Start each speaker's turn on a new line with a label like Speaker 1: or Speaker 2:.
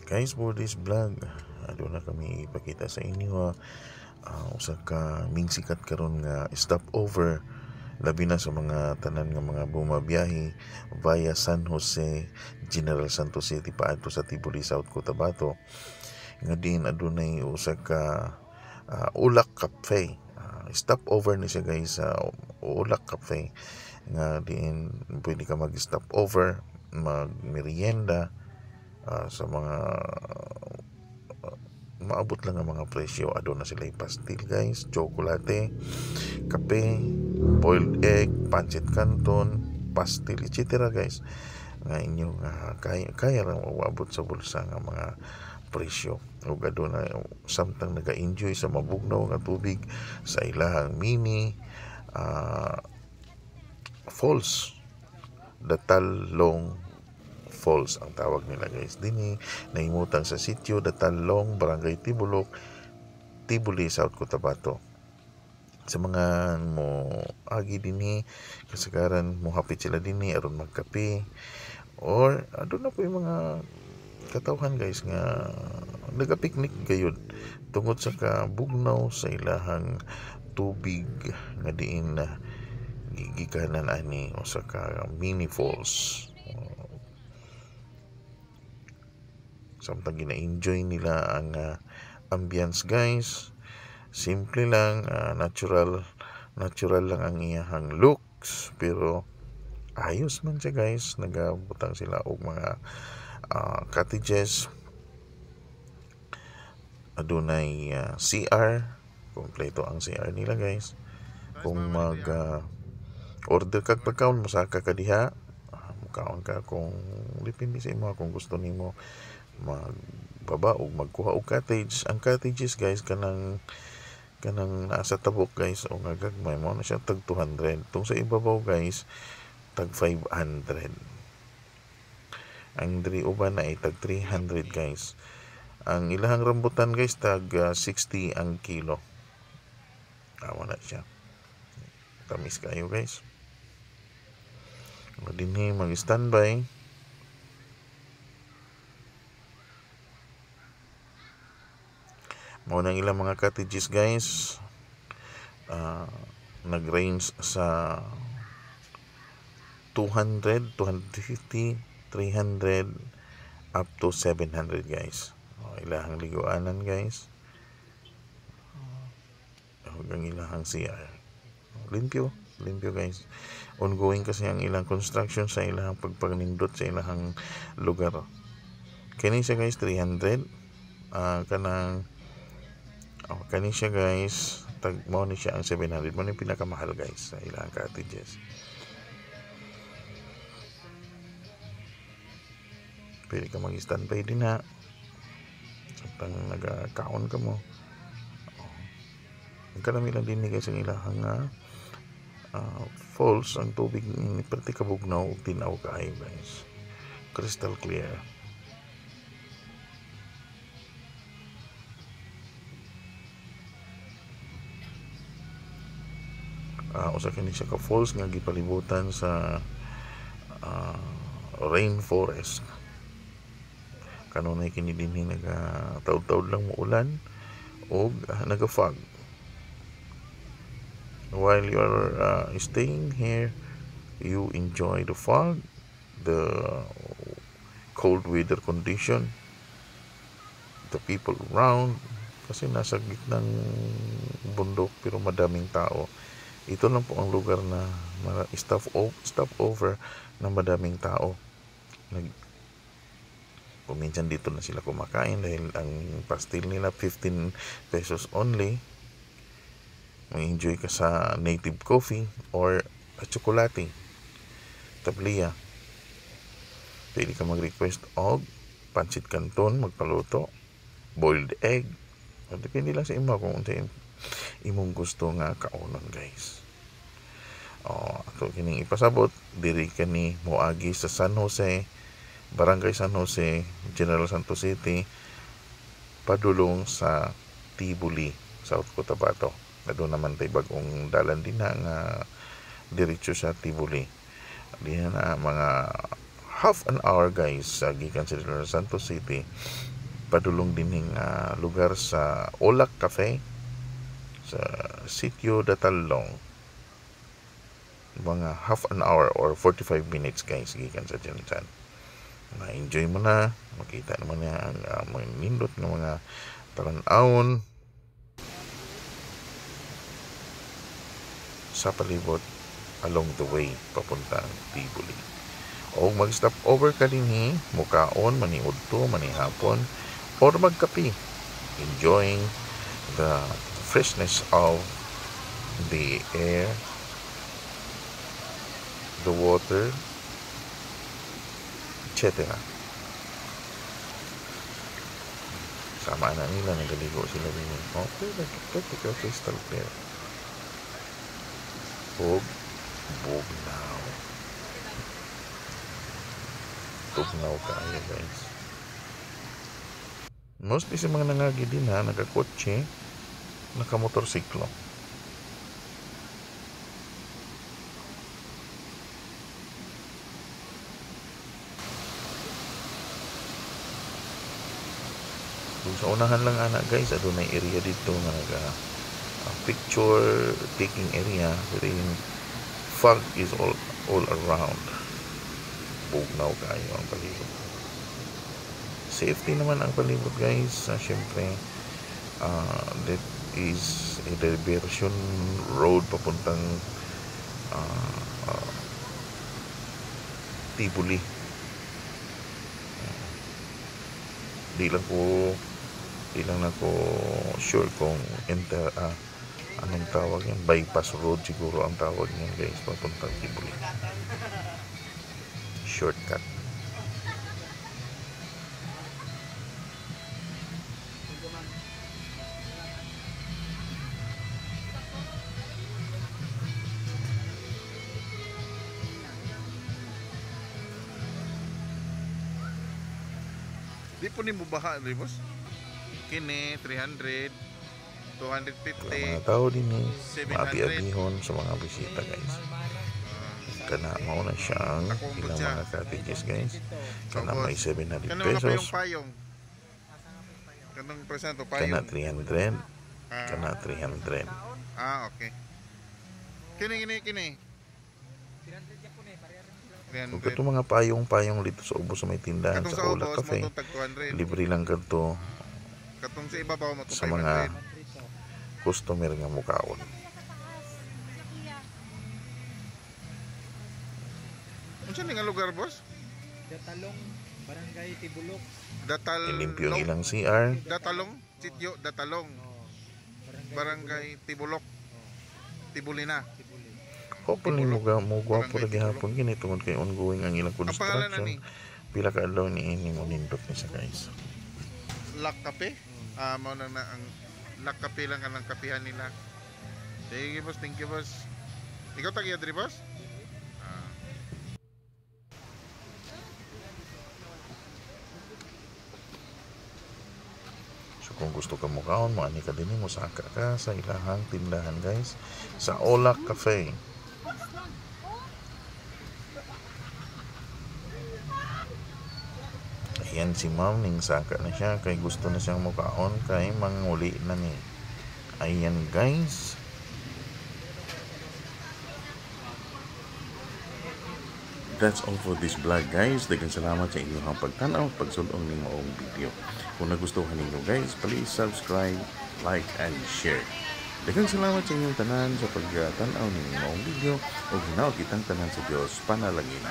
Speaker 1: Guys, for this vlog, na kami ipakita sa inyo usa ka ming sikat karon nga stopover labi na sa mga tanan nga mga bumabiyahe via San Jose, General Santos City paadto sa Tibuli, South Cotabato. Nga din adunay usa ka Ulak Cafe. Stopover ni siya guys sa Ulak Cafe nga din pwede ka mag-stop over, mag-merienda sa mga maabot lang ang mga presyo. Aduna sila pastil guys, tsokolate, kape, boiled egg, pancit canton, pastil, etc. guys nga inyong kaya lang maabot sa bulsa nga mga presyo. Ug aduna samtang naga-enjoy sa mabugnaw nga tubig sa ilahang mini falls, Datalong Falls ang tawag nila guys. Dini nahimutang sa sitio Datalong, Barangay Tibulok, Tibuli, South Cotabato. Sa mga mo agi dinhi kasagaran mo hapit sila dinhi aron magkape or aduna po yung mga katawhan guys nga nagapiknik gayud tungod sa kabugnaw sa ilahang tubig nga diin na gigikanan ani o sa ka mini falls. Samtang gina-enjoy nila ang ambience guys. Simple lang, natural lang ang iyahang looks, pero ayos man siya guys. Nagabutang sila og mga cottages. Adunay CR, kompleto ang CR nila guys. Kung mag order kag pagkaon mo sa kakadiha, mukaon ka kung depende sa imo kung gusto nimo magbaba o magkuha og cottage. Ang cottages guys kanang nasa tabok guys o nga gagmay mo na siya tag 200. Tung sa ibabaw guys tag 500. Ang diri uban na ay tag 300 guys. Ang ilahang rambutan guys tag 60 ang kilo. Awa na siya. Tamis kayo guys. Dinhi mag-standby. Mao nang ilang mga cottages guys. Nag-range sa 200, 250, 300 up to 700 guys. Ilahang liguanan guys. Hanggang ilahang CR. Limpyo guys. Ongoing kasi ang ilang construction sa ilang pagpanindot sa ilang lugar. Kani siya guys 300. Kani siya guys mao ni siya ang 700. Mao ni pinakamahal guys sa ilang cottages. Pwede ka mag-standby din ha. Samtang nagakaon ka mo. Ang karami lang din guys ang ilang falls. Ang tubig perti kabugnaw ug tinaw kaayo guys. Crystal clear. Usa kini siya ka falls nga gipalibutan sa rainforest. Kanunay kini dinhi taud-taud lang mo ulan o naga-fog. While you are staying here, you enjoy the fog, the cold weather condition, the people around, kasi nasa gitnang bundok pero madaming tao. Ito lang po ang lugar na stop over na madaming tao. Kuminsan dito na sila kumakain dahil ang pastil nila 15 pesos only. Mag-enjoy ka sa native coffee or tsokolate, tabliya. Pwede ka mag-request og pancit canton, magpaluto, boiled egg. Depende lang sa imo kung unsa imong gusto nga kaunon guys. Ato kining ipasabot diri kani moagi sa San Jose, Barangay San Jose, General Santos City, padulong sa Tibuli, South Cotabato. Doon naman tay bagong dalan din nga diretso sa Tibuli. Diyan na mga half an hour guys sa gikan sa Santos City padulong din lugar sa Olak Cafe sa Sitio Datalong. Mga half an hour or 45 minutes guys gikan sa Jansan. Na-enjoy mo na, makita naman niya ang mga nindot ng mga talan-awon sa palibot along the way papuntang Tibuli. O mag-stop over ka din mukaon, maniudto, manihapon, or magkape, enjoying the freshness of the air, the water, etc. Sama na nila, nagaligo sila din. Okay, nagkita crystal clear. Bugnaw. Tugnaw kaya guys. Mostly sa mga nangagi din nagakotse, nakamotorsiklo. Sa unahan lang guys, adunay area dito nga picture taking area wherein fog is all around. Bugnaw kayo ang palibot. Safety naman ang palibot guys. Syempre that is a diversion road papuntang Tibuli. Di lang ako sure kung anong tawag yan, bypass road siguro ang tawag niyan guys papuntang Tibuli. Shortcut.
Speaker 2: Di po ni mo baha, boss? Kini 300, 250.
Speaker 1: Mga tao din maabi-abihon sa mga bisita guys. Kana mao na siyang ilang mga cottages guys. Kana may 700 pesos.
Speaker 2: Kanang presento payong.
Speaker 1: Kana 300. Kana 300.
Speaker 2: Okay. Kini.
Speaker 1: Kung ito mga payong dito sa ubos sa may tindahan sa Olak Cafe, libre lang ganito
Speaker 2: katong sa ibabaw mo
Speaker 1: sa mga customer nga mukaon.
Speaker 2: Unsa ni nga lugar, boss?
Speaker 3: Datalong, Barangay Tibulok.
Speaker 1: Ilimpyo ang ilang CR.
Speaker 2: Datalong, Sitio Datalong. Barangay Tibulok. Tibulina.
Speaker 1: Hopefully mo gwapo lagi hapon gini tungod kay ongoing ang ilang construction. Pila ka adlaw ni mo nindot ni sa guys.
Speaker 2: Lak Cafe. Mao na ang Lak Cafe lang ang kapihan nila. Sige boss, thank you boss. Ikaw tagiya diri boss?
Speaker 1: So kung gusto ka mukaon, maani ka din mo saka ka sa ilahang tindahan guys sa Olak Cafe. Ayan si ma'am, ning saka na siya kay gusto na siyang mukaon kay manguli na ni. Ayan guys. That's all for this vlog guys. Daghang salamat sa inyong pagtanaw, pagsulong ning maong video. Kung nagustuhan ninyo guys, please subscribe, like and share. Daghang salamat sa inyong tanan sa pagtanaw ning maong video ug hinaot kitang tanan sa Dios panalangin.